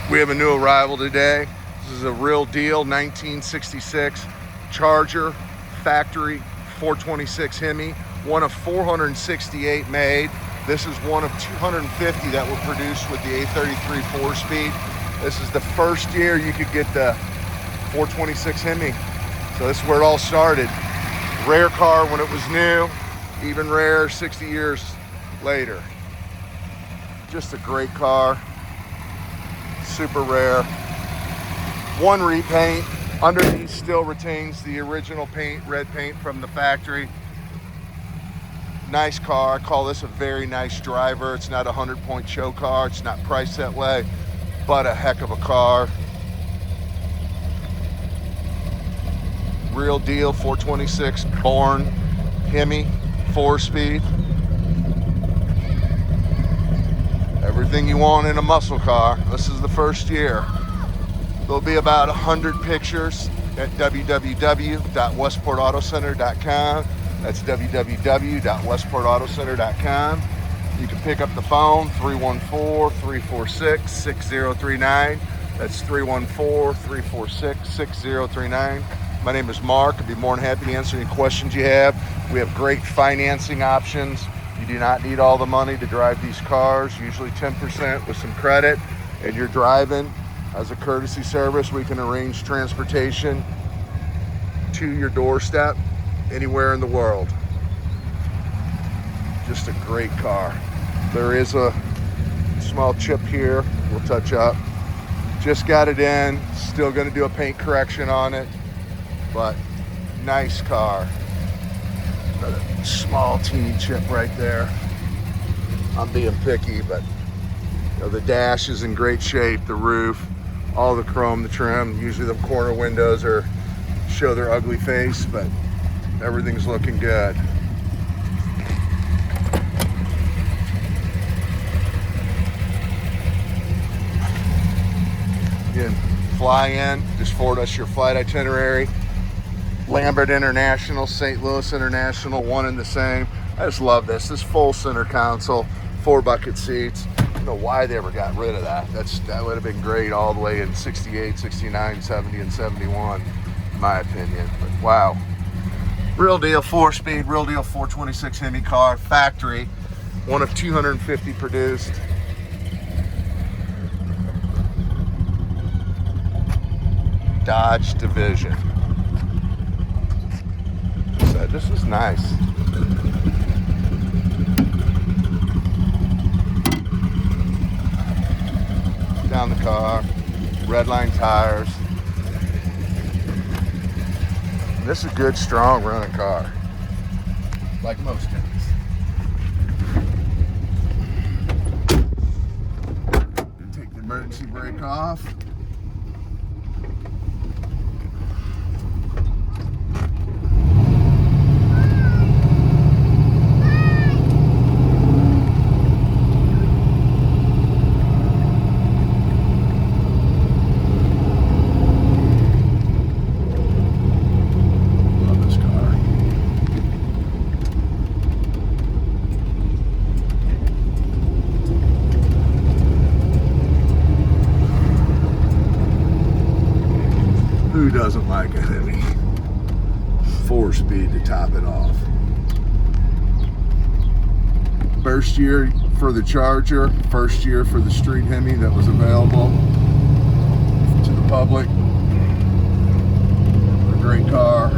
We have a new arrival today. This is a real deal 1966 Charger factory 426 Hemi, one of 468 made. This is one of 250 that were produced with the A33 4-speed. This is the first year you could get the 426 Hemi. So this is where it all started. Rare car when it was new, even rare 60 years later. Just a great car, super rare. One repaint, underneath still retains the original paint, red paint from the factory. Nice car. I call this a very nice driver. It's not a 100-point show car. It's not priced that way, but a heck of a car. Real deal 426 born Hemi 4-speed. Everything you want in a muscle car. This is the first year. There'll be about 100 pictures at www.westportautocenter.com. That's www.westportautocenter.com. You can pick up the phone, 314-346-6039. That's 314-346-6039. My name is Mark. I'd be more than happy to answer any questions you have. We have great financing options. You do not need all the money to drive these cars, usually 10% with some credit, and you're driving. As a courtesy service, we can arrange transportation to your doorstep anywhere in the world. Just a great car. There is a small chip here we'll touch up. Just got it in, still going to do a paint correction on it, but nice car. Got a small teeny chip right there. I'm being picky, but you know, the dash is in great shape, the roof, all the chrome, the trim. Usually the corner windows show their ugly face, but everything's looking good. Again, fly in, just forward us your flight itinerary. Lambert International, St. Louis International, one and the same. I just love this. This full center console, 4 bucket seats. I don't know why they ever got rid of that. That would have been great all the way in 68, 69, 70, and 71, in my opinion. But wow. Real deal 4-speed, real deal 426 Hemi car, factory, one of 250 produced. Dodge Division. So this is nice. Down the car, red line tires. This is a good, strong running car, like most Hemis. Take the emergency brake off. Who doesn't like a Hemi 4-speed to top it off? First year for the Charger, first year for the Street Hemi that was available to the public. A great car.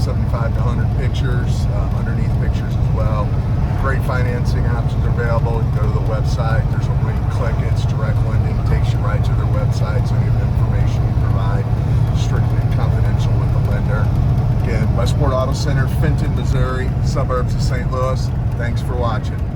75 to 100 pictures, underneath pictures as well. Great financing options available. You can go to the website, there's a link, click it, it's direct lending, takes you right to their website, so any of the information we provide is strictly confidential with the lender. Again, Westport Auto Center, Fenton, Missouri, suburbs of St. Louis. Thanks for watching.